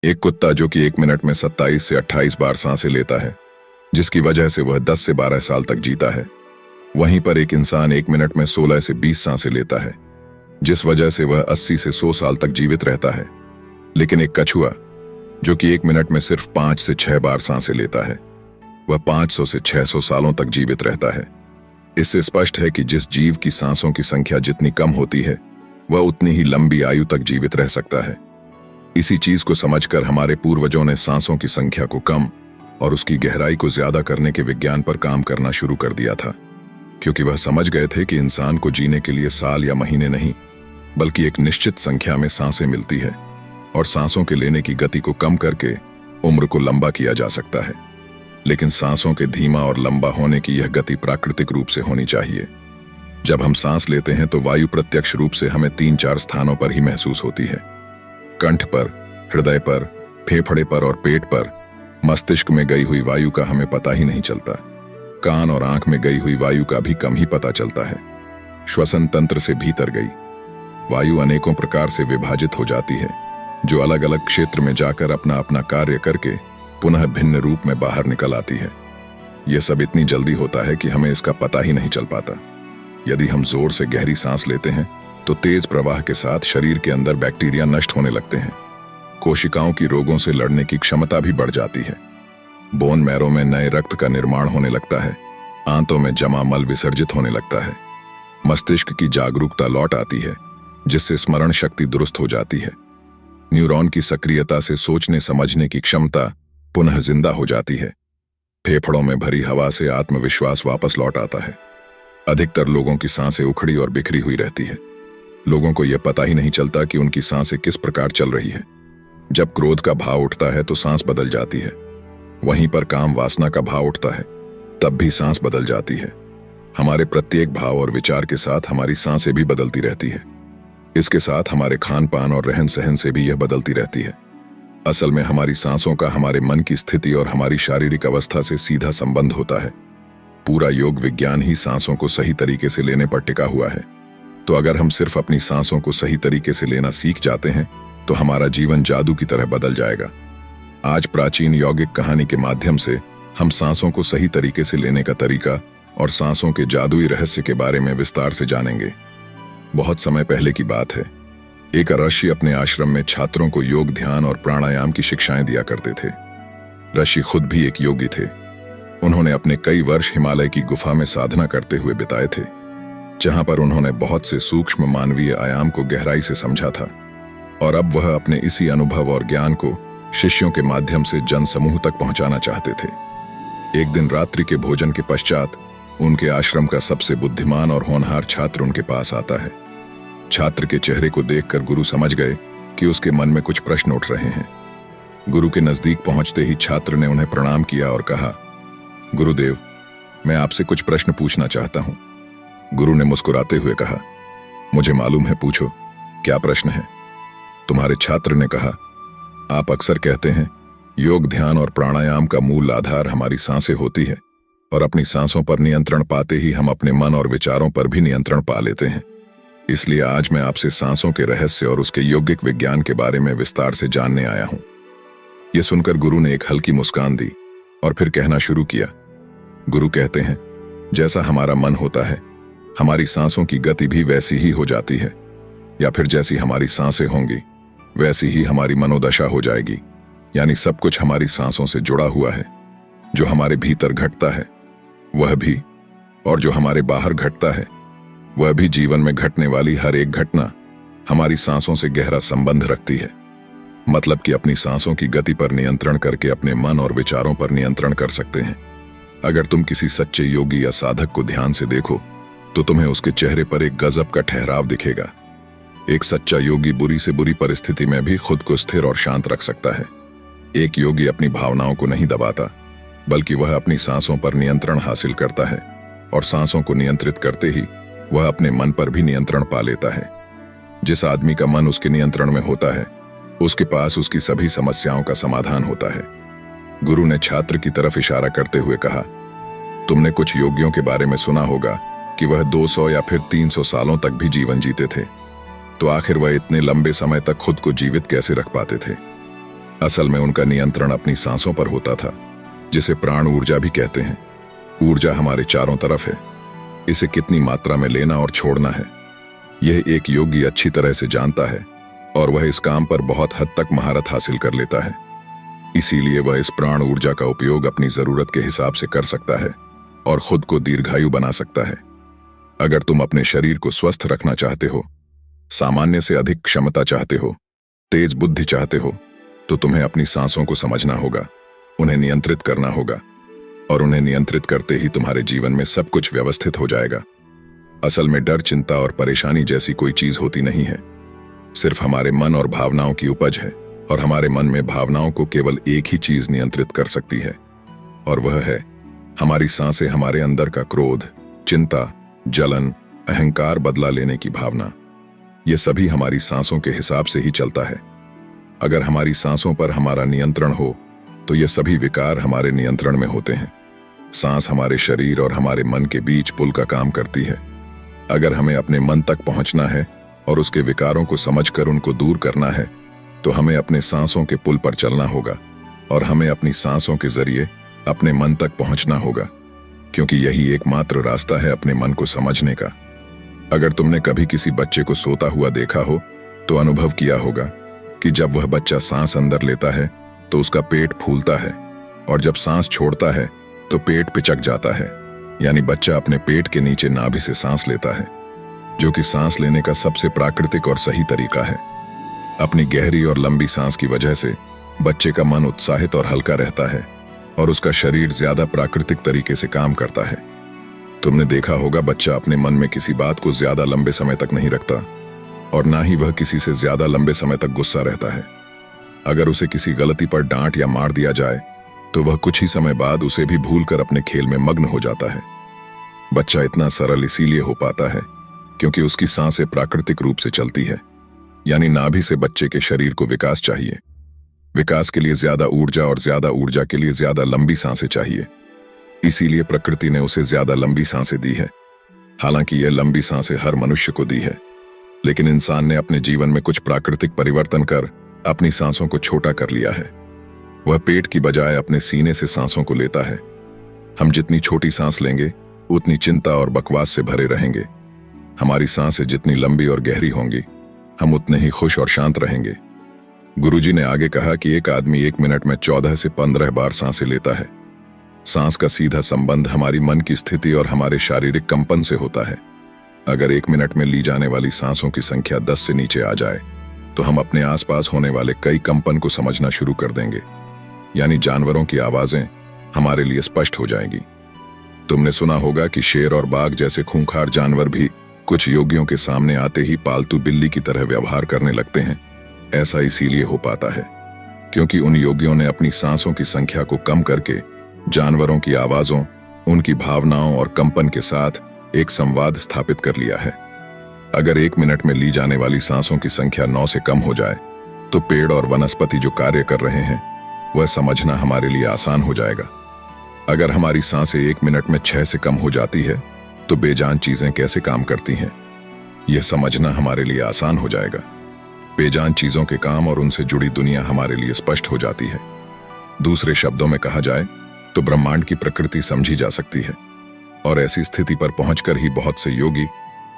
एक कुत्ता जो कि 1 मिनट में 27 से 28 बार सांसें लेता है, जिसकी वजह से वह 10 से 12 साल तक जीता है। वहीं पर एक इंसान 1 मिनट में 16 से 20 सांसें लेता है, जिस वजह से वह 80 से 100 साल तक जीवित रहता है। लेकिन एक कछुआ जो कि 1 मिनट में सिर्फ 5 से 6 बार सांसें लेता है, वह 500 से 600 सालों तक जीवित रहता है। इससे स्पष्ट है कि जिस जीव की सांसों की संख्या जितनी कम होती है, वह उतनी ही लंबी आयु तक जीवित रह सकता है। इसी चीज को समझकर हमारे पूर्वजों ने सांसों की संख्या को कम और उसकी गहराई को ज्यादा करने के विज्ञान पर काम करना शुरू कर दिया था, क्योंकि वह समझ गए थे कि इंसान को जीने के लिए साल या महीने नहीं, बल्कि एक निश्चित संख्या में सांसें मिलती है और सांसों के लेने की गति को कम करके उम्र को लंबा किया जा सकता है। लेकिन सांसों के धीमा और लंबा होने की यह गति प्राकृतिक रूप से होनी चाहिए। जब हम सांस लेते हैं तो वायु प्रत्यक्ष रूप से हमें 3-4 स्थानों पर ही महसूस होती है: कंठ पर, हृदय पर, फेफड़े पर और पेट पर। मस्तिष्क में गई हुई वायु का हमें पता ही नहीं चलता। कान और आंख में गई हुई वायु का भी कम ही पता चलता है। श्वसन तंत्र से भीतर गई वायु अनेकों प्रकार से विभाजित हो जाती है, जो अलग अलग क्षेत्र में जाकर अपना अपना कार्य करके पुनः भिन्न रूप में बाहर निकल आती है। यह सब इतनी जल्दी होता है कि हमें इसका पता ही नहीं चल पाता। यदि हम जोर से गहरी सांस लेते हैं तो तेज प्रवाह के साथ शरीर के अंदर बैक्टीरिया नष्ट होने लगते हैं। कोशिकाओं की रोगों से लड़ने की क्षमता भी बढ़ जाती है। बोन मैरो में नए रक्त का निर्माण होने लगता है। आंतों में जमा मल विसर्जित होने लगता है। मस्तिष्क की जागरूकता लौट आती है, जिससे स्मरण शक्ति दुरुस्त हो जाती है। न्यूरॉन की सक्रियता से सोचने समझने की क्षमता पुनः जिंदा हो जाती है। फेफड़ों में भरी हवा से आत्मविश्वास वापस लौट आता है। अधिकतर लोगों की सांसें उखड़ी और बिखरी हुई रहती है। लोगों को यह पता ही नहीं चलता कि उनकी सांसें किस प्रकार चल रही है। जब क्रोध का भाव उठता है तो सांस बदल जाती है। वहीं पर काम वासना का भाव उठता है, तब भी सांस बदल जाती है। हमारे प्रत्येक भाव और विचार के साथ हमारी सांसें भी बदलती रहती है। इसके साथ हमारे खान पान और रहन सहन से भी यह बदलती रहती है। असल में हमारी सांसों का हमारे मन की स्थिति और हमारी शारीरिक अवस्था से सीधा संबंध होता है। पूरा योग विज्ञान ही सांसों को सही तरीके से लेने पर टिका हुआ है। तो अगर हम सिर्फ अपनी सांसों को सही तरीके से लेना सीख जाते हैं तो हमारा जीवन जादू की तरह बदल जाएगा। आज प्राचीन यौगिक कहानी के माध्यम से हम सांसों को सही तरीके से लेने का तरीका और सांसों के जादुई रहस्य के बारे में विस्तार से जानेंगे। बहुत समय पहले की बात है। एक ऋषि अपने आश्रम में छात्रों को योग, ध्यान और प्राणायाम की शिक्षाएं दिया करते थे। ऋषि खुद भी एक योगी थे। उन्होंने अपने कई वर्ष हिमालय की गुफा में साधना करते हुए बिताए थे, जहां पर उन्होंने बहुत से सूक्ष्म मानवीय आयाम को गहराई से समझा था। और अब वह अपने इसी अनुभव और ज्ञान को शिष्यों के माध्यम से जन समूह तक पहुंचाना चाहते थे। एक दिन रात्रि के भोजन के पश्चात उनके आश्रम का सबसे बुद्धिमान और होनहार छात्र उनके पास आता है। छात्र के चेहरे को देखकर गुरु समझ गए कि उसके मन में कुछ प्रश्न उठ रहे हैं। गुरु के नजदीक पहुंचते ही छात्र ने उन्हें प्रणाम किया और कहा, गुरुदेव, मैं आपसे कुछ प्रश्न पूछना चाहता हूं। गुरु ने मुस्कुराते हुए कहा, मुझे मालूम है, पूछो, क्या प्रश्न है? तुम्हारे छात्र ने कहा, आप अक्सर कहते हैं योग, ध्यान और प्राणायाम का मूल आधार हमारी सांसें होती है और अपनी सांसों पर नियंत्रण पाते ही हम अपने मन और विचारों पर भी नियंत्रण पा लेते हैं। इसलिए आज मैं आपसे सांसों के रहस्य और उसके यौगिक विज्ञान के बारे में विस्तार से जानने आया हूं। यह सुनकर गुरु ने एक हल्की मुस्कान दी और फिर कहना शुरू किया। गुरु कहते हैं, जैसा हमारा मन होता है, हमारी सांसों की गति भी वैसी ही हो जाती है, या फिर जैसी हमारी सांसें होंगी वैसी ही हमारी मनोदशा हो जाएगी। यानी सब कुछ हमारी सांसों से जुड़ा हुआ है। जो हमारे भीतर घटता है वह भी, और जो हमारे बाहर घटता है वह भी, जीवन में घटने वाली हर एक घटना हमारी सांसों से गहरा संबंध रखती है। मतलब कि अपनी सांसों की गति पर नियंत्रण करके अपने मन और विचारों पर नियंत्रण कर सकते हैं। अगर तुम किसी सच्चे योगी या साधक को ध्यान से देखो तो तुम्हें उसके चेहरे पर एक गजब का ठहराव दिखेगा। एक सच्चा योगी बुरी से बुरी परिस्थिति में भी खुद को स्थिर और शांत रख सकता है। एक योगी अपनी भावनाओं को नहीं दबाता, बल्कि वह अपनी सांसों पर नियंत्रण हासिल करता है, और सांसों को नियंत्रित करते ही वह अपने मन पर भी नियंत्रण पा लेता है। जिस आदमी का मन उसके नियंत्रण में होता है, उसके पास उसकी सभी समस्याओं का समाधान होता है। गुरु ने छात्र की तरफ इशारा करते हुए कहा, तुमने कुछ योगियों के बारे में सुना होगा कि वह 200 या फिर 300 सालों तक भी जीवन जीते थे। तो आखिर वह इतने लंबे समय तक खुद को जीवित कैसे रख पाते थे? असल में उनका नियंत्रण अपनी सांसों पर होता था, जिसे प्राण ऊर्जा भी कहते हैं। ऊर्जा हमारे चारों तरफ है, इसे कितनी मात्रा में लेना और छोड़ना है यह एक योगी अच्छी तरह से जानता है, और वह इस काम पर बहुत हद तक महारत हासिल कर लेता है। इसीलिए वह इस प्राण ऊर्जा का उपयोग अपनी जरूरत के हिसाब से कर सकता है और खुद को दीर्घायु बना सकता है। अगर तुम अपने शरीर को स्वस्थ रखना चाहते हो, सामान्य से अधिक क्षमता चाहते हो, तेज बुद्धि चाहते हो, तो तुम्हें अपनी सांसों को समझना होगा, उन्हें नियंत्रित करना होगा, और उन्हें नियंत्रित करते ही तुम्हारे जीवन में सब कुछ व्यवस्थित हो जाएगा। असल में डर, चिंता और परेशानी जैसी कोई चीज होती नहीं है, सिर्फ हमारे मन और भावनाओं की उपज है, और हमारे मन में भावनाओं को केवल एक ही चीज नियंत्रित कर सकती है, और वह है हमारी सांसें। हमारे अंदर का क्रोध, चिंता, जलन, अहंकार, बदला लेने की भावना, ये सभी हमारी सांसों के हिसाब से ही चलता है। अगर हमारी सांसों पर हमारा नियंत्रण हो तो ये सभी विकार हमारे नियंत्रण में होते हैं। सांस हमारे शरीर और हमारे मन के बीच पुल का काम करती है। अगर हमें अपने मन तक पहुंचना है और उसके विकारों को समझकर उनको दूर करना है, तो हमें अपने सांसों के पुल पर चलना होगा, और हमें अपनी सांसों के जरिए अपने मन तक पहुंचना होगा, क्योंकि यही एकमात्र रास्ता है अपने मन को समझने का। अगर तुमने कभी किसी बच्चे को सोता हुआ देखा हो तो अनुभव किया होगा कि जब वह बच्चा सांस अंदर लेता है तो उसका पेट फूलता है, और जब सांस छोड़ता है तो पेट पिचक जाता है, यानी बच्चा अपने पेट के नीचे नाभि से सांस लेता है, जो कि सांस लेने का सबसे प्राकृतिक और सही तरीका है। अपनी गहरी और लंबी सांस की वजह से बच्चे का मन उत्साहित और हल्का रहता है, और उसका शरीर ज्यादा प्राकृतिक तरीके से काम करता है। तुमने देखा होगा बच्चा अपने मन में किसी बात को ज्यादा लंबे समय तक नहीं रखता, और ना ही वह किसी से ज्यादा लंबे समय तक गुस्सा रहता है। अगर उसे किसी गलती पर डांट या मार दिया जाए तो वह कुछ ही समय बाद उसे भी भूलकर अपने खेल में मग्न हो जाता है। बच्चा इतना सरल इसीलिए हो पाता है क्योंकि उसकी सांसें प्राकृतिक रूप से चलती है, यानी नाभि से बच्चे के शरीर को विकास चाहिए। विकास के लिए ज्यादा ऊर्जा, और ज्यादा ऊर्जा के लिए ज्यादा लंबी सांसें चाहिए। इसीलिए प्रकृति ने उसे ज्यादा लंबी सांसें दी है। हालांकि यह लंबी सांसें हर मनुष्य को दी है, लेकिन इंसान ने अपने जीवन में कुछ प्राकृतिक परिवर्तन कर अपनी सांसों को छोटा कर लिया है। वह पेट की बजाय अपने सीने से सांसों को लेता है। हम जितनी छोटी सांस लेंगे उतनी चिंता और बकवास से भरे रहेंगे। हमारी सांसें जितनी लंबी और गहरी होंगी, हम उतने ही खुश और शांत रहेंगे। गुरुजी ने आगे कहा कि एक आदमी 1 मिनट में 14 से 15 बार सांसें लेता है। सांस का सीधा संबंध हमारी मन की स्थिति और हमारे शारीरिक कंपन से होता है। अगर 1 मिनट में ली जाने वाली सांसों की संख्या 10 से नीचे आ जाए तो हम अपने आसपास होने वाले कई कंपन को समझना शुरू कर देंगे, यानी जानवरों की आवाजें हमारे लिए स्पष्ट हो जाएंगी। तुमने सुना होगा कि शेर और बाघ जैसे खूंखार जानवर भी कुछ योगियों के सामने आते ही पालतू बिल्ली की तरह व्यवहार करने लगते हैं। ऐसा इसीलिए हो पाता है क्योंकि उन योगियों ने अपनी सांसों की संख्या को कम करके जानवरों की आवाजों, उनकी भावनाओं और कंपन के साथ एक संवाद स्थापित कर लिया है। अगर 1 मिनट में ली जाने वाली सांसों की संख्या 9 से कम हो जाए तो पेड़ और वनस्पति जो कार्य कर रहे हैं वह समझना हमारे लिए आसान हो जाएगा। अगर हमारी सांसें 1 मिनट में 6 से कम हो जाती है तो बेजान चीजें कैसे काम करती हैं, यह समझना हमारे लिए आसान हो जाएगा। बेजान चीजों के काम और उनसे जुड़ी दुनिया हमारे लिए स्पष्ट हो जाती है। दूसरे शब्दों में कहा जाए तो ब्रह्मांड की प्रकृति समझी जा सकती है, और ऐसी स्थिति पर पहुंचकर ही बहुत से योगी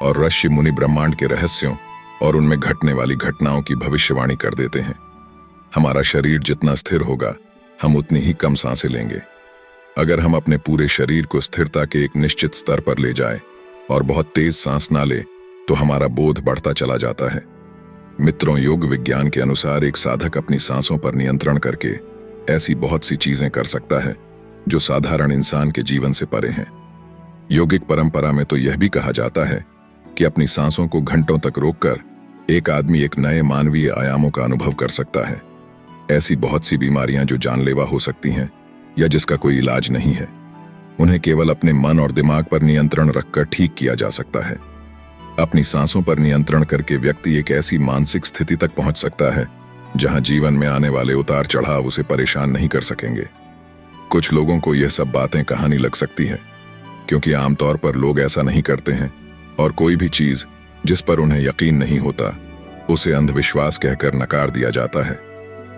और ऋषि मुनि ब्रह्मांड के रहस्यों और उनमें घटने वाली घटनाओं की भविष्यवाणी कर देते हैं। हमारा शरीर जितना स्थिर होगा, हम उतनी ही कम सांसें लेंगे। अगर हम अपने पूरे शरीर को स्थिरता के एक निश्चित स्तर पर ले जाएं और बहुत तेज सांस ना ले तो हमारा बोध बढ़ता चला जाता है। मित्रों, योग विज्ञान के अनुसार एक साधक अपनी सांसों पर नियंत्रण करके ऐसी बहुत सी चीजें कर सकता है जो साधारण इंसान के जीवन से परे हैं। योगिक परंपरा में तो यह भी कहा जाता है कि अपनी सांसों को घंटों तक रोककर एक आदमी एक नए मानवीय आयामों का अनुभव कर सकता है। ऐसी बहुत सी बीमारियां जो जानलेवा हो सकती हैं या जिसका कोई इलाज नहीं है, उन्हें केवल अपने मन और दिमाग पर नियंत्रण रखकर ठीक किया जा सकता है। अपनी सांसों पर नियंत्रण करके व्यक्ति एक ऐसी मानसिक स्थिति तक पहुंच सकता है जहां जीवन में आने वाले उतार चढ़ाव उसे परेशान नहीं कर सकेंगे। कुछ लोगों को यह सब बातें कहानी लग सकती है, क्योंकि आमतौर पर लोग ऐसा नहीं करते हैं, और कोई भी चीज जिस पर उन्हें यकीन नहीं होता उसे अंधविश्वास कहकर नकार दिया जाता है।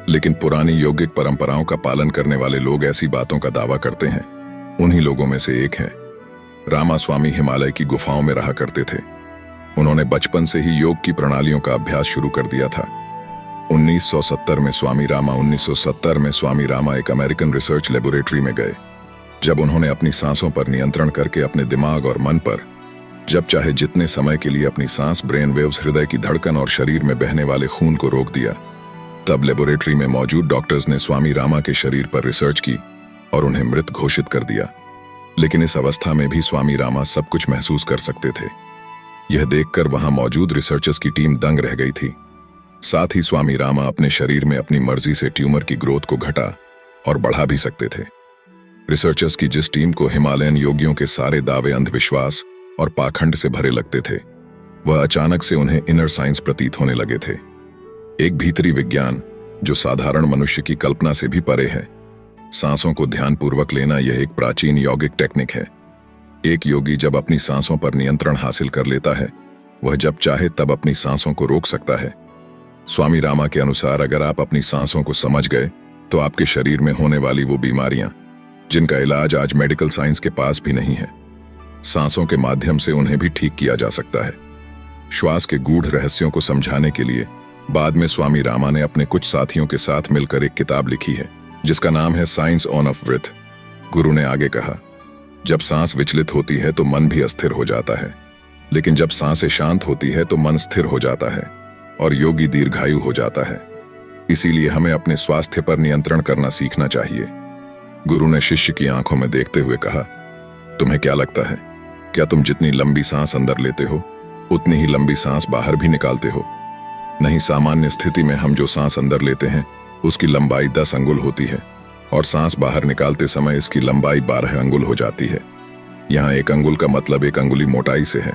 लेकिन पुरानी यौगिक परंपराओं का पालन करने वाले लोग ऐसी बातों का दावा करते हैं। उन्हीं लोगों में से एक है रामास्वामी। हिमालय की गुफाओं में रहा करते थे। उन्होंने बचपन से ही योग की प्रणालियों का अभ्यास शुरू कर दिया था। 1970 में स्वामी रामा एक अमेरिकन रिसर्च लेबोरेटरी में गए। जब उन्होंने अपनी सांसों पर नियंत्रण करके अपने दिमाग और मन पर जब चाहे जितने समय के लिए अपनी सांस, ब्रेन वेव्स, हृदय की धड़कन और शरीर में बहने वाले खून को रोक दिया, तब लेबोरेटरी में मौजूद डॉक्टर्स ने स्वामी रामा के शरीर पर रिसर्च की और उन्हें मृत घोषित कर दिया। लेकिन इस अवस्था में भी स्वामी रामा सब कुछ महसूस कर सकते थे। यह देखकर वहां मौजूद रिसर्चर्स की टीम दंग रह गई थी। साथ ही स्वामी रामा अपने शरीर में अपनी मर्जी से ट्यूमर की ग्रोथ को घटा और बढ़ा भी सकते थे। रिसर्चर्स की जिस टीम को हिमालयन योगियों के सारे दावे अंधविश्वास और पाखंड से भरे लगते थे, वह अचानक से उन्हें इनर साइंस प्रतीत होने लगे थे। एक भीतरी विज्ञान जो साधारण मनुष्य की कल्पना से भी परे है। सांसों को ध्यानपूर्वक लेना यह एक प्राचीन यौगिक टेक्निक है। एक योगी जब अपनी सांसों पर नियंत्रण हासिल कर लेता है, वह जब चाहे तब अपनी सांसों को रोक सकता है। स्वामी रामा के अनुसार अगर आप अपनी सांसों को समझ गए तो आपके शरीर में होने वाली वो बीमारियां जिनका इलाज आज मेडिकल साइंस के पास भी नहीं है, सांसों के माध्यम से उन्हें भी ठीक किया जा सकता है। श्वास के गूढ़ रहस्यों को समझाने के लिए बाद में स्वामी रामा ने अपने कुछ साथियों के साथ मिलकर एक किताब लिखी है जिसका नाम है साइंस ऑन ऑफ ब्रीथ। गुरु ने आगे कहा, जब सांस विचलित होती है तो मन भी अस्थिर हो जाता है, लेकिन जब सांसें शांत होती है तो मन स्थिर हो जाता है और योगी दीर्घायु हो जाता है। इसीलिए हमें अपने स्वास्थ्य पर नियंत्रण करना सीखना चाहिए। गुरु ने शिष्य की आंखों में देखते हुए कहा, तुम्हें क्या लगता है, क्या तुम जितनी लंबी सांस अंदर लेते हो उतनी ही लंबी सांस बाहर भी निकालते हो? नहीं, सामान्य स्थिति में हम जो सांस अंदर लेते हैं उसकी लंबाई 10 अंगुल होती है और सांस बाहर निकालते समय इसकी लंबाई 12 अंगुल हो जाती है। यहाँ 1 अंगुल का मतलब 1 अंगुली मोटाई से है।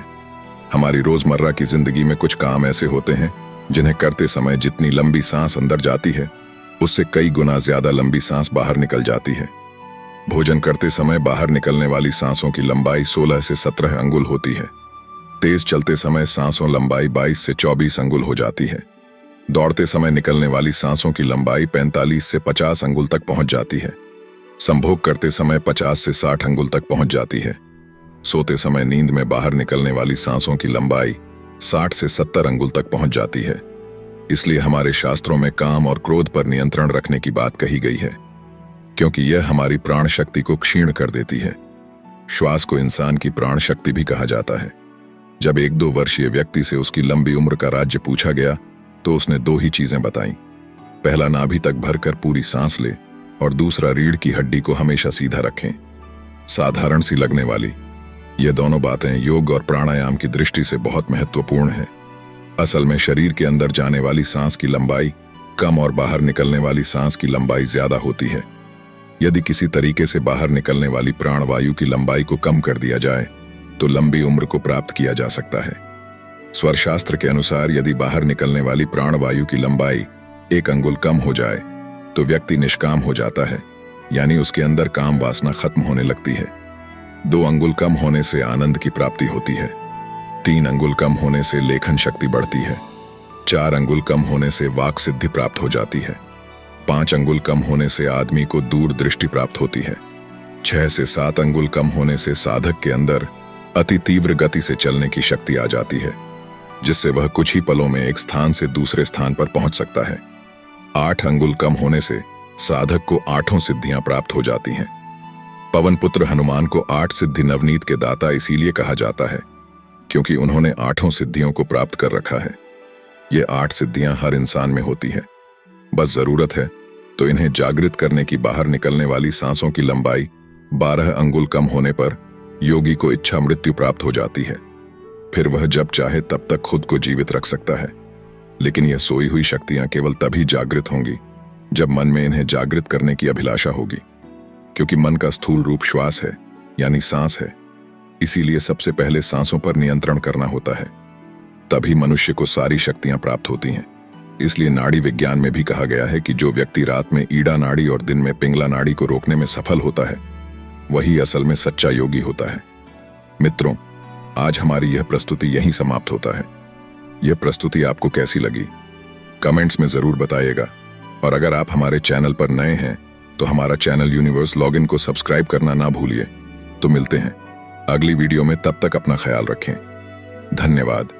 हमारी रोजमर्रा की जिंदगी में कुछ काम ऐसे होते हैं जिन्हें करते समय जितनी लंबी सांस अंदर जाती है उससे कई गुना ज्यादा लंबी सांस बाहर निकल जाती है। भोजन करते समय बाहर निकलने वाली सांसों की लंबाई 16 से 17 अंगुल होती है। तेज चलते समय सांसों लंबाई 22 से 24 अंगुल हो जाती है। दौड़ते समय निकलने वाली सांसों की लंबाई 45 से 50 अंगुल तक पहुंच जाती है। संभोग करते समय 50 से 60 अंगुल तक पहुंच जाती है। सोते समय नींद में बाहर निकलने वाली सांसों की लंबाई 60 से 70 अंगुल तक पहुंच जाती है। इसलिए हमारे शास्त्रों में काम और क्रोध पर नियंत्रण रखने की बात कही गई है, क्योंकि यह हमारी प्राण शक्ति को क्षीण कर देती है। श्वास को इंसान की प्राण शक्ति भी कहा जाता है। जब 1-2 वर्षीय व्यक्ति से उसकी लंबी उम्र का राज्य पूछा गया तो उसने 2 ही चीजें बताई। पहला, नाभि तक भरकर पूरी सांस ले, और दूसरा, रीढ़ की हड्डी को हमेशा सीधा रखें। साधारण सी लगने वाली ये दोनों बातें योग और प्राणायाम की दृष्टि से बहुत महत्वपूर्ण है। असल में शरीर के अंदर जाने वाली सांस की लंबाई कम और बाहर निकलने वाली सांस की लंबाई ज्यादा होती है। यदि किसी तरीके से बाहर निकलने वाली प्राणवायु की लंबाई को कम कर दिया जाए तो लंबी उम्र को प्राप्त किया जा सकता है। स्वरशास्त्र के अनुसार यदि बाहर निकलने वाली प्राणवायु की लंबाई 1 अंगुल कम हो जाए तो व्यक्ति निष्काम हो जाता है, यानी उसके अंदर काम वासना खत्म होने लगती है। 2 अंगुल कम होने से आनंद की प्राप्ति होती है। 3 अंगुल कम होने से लेखन शक्ति बढ़ती है। 4 अंगुल कम होने से वाक सिद्धि प्राप्त हो जाती है। 5 अंगुल कम होने से आदमी को दूरदृष्टि प्राप्त होती है। 6 से 7 अंगुल कम होने से साधक के अंदर अति तीव्र गति से चलने की शक्ति आ जाती है, जिससे वह कुछ ही पलों में एक स्थान से दूसरे स्थान पर पहुंच सकता है। 8 अंगुल कम होने से साधक को 8 सिद्धियां प्राप्त हो जाती हैं। पवन पुत्र हनुमान को 8 सिद्धि नवनीत के दाता इसीलिए कहा जाता है क्योंकि उन्होंने 8 सिद्धियों को प्राप्त कर रखा है। ये 8 सिद्धियां हर इंसान में होती है, बस जरूरत है तो इन्हें जागृत करने की। बाहर निकलने वाली सांसों की लंबाई 12 अंगुल कम होने पर योगी को इच्छा मृत्यु प्राप्त हो जाती है। फिर वह जब चाहे तब तक खुद को जीवित रख सकता है। लेकिन यह सोई हुई शक्तियां केवल तभी जागृत होंगी जब मन में इन्हें जागृत करने की अभिलाषा होगी, क्योंकि मन का स्थूल रूप श्वास है, यानी सांस है। इसीलिए सबसे पहले सांसों पर नियंत्रण करना होता है, तभी मनुष्य को सारी शक्तियां प्राप्त होती हैं। इसलिए नाड़ी विज्ञान में भी कहा गया है कि जो व्यक्ति रात में ईड़ा नाड़ी और दिन में पिंगला नाड़ी को रोकने में सफल होता है वही असल में सच्चा योगी होता है। मित्रों, आज हमारी यह प्रस्तुति यहीं समाप्त होता है। यह प्रस्तुति आपको कैसी लगी कमेंट्स में जरूर बताइएगा और अगर आप हमारे चैनल पर नए हैं तो हमारा चैनल यूनिवर्स लॉगिन को सब्सक्राइब करना ना भूलिए। तो मिलते हैं अगली वीडियो में, तब तक अपना ख्याल रखें। धन्यवाद।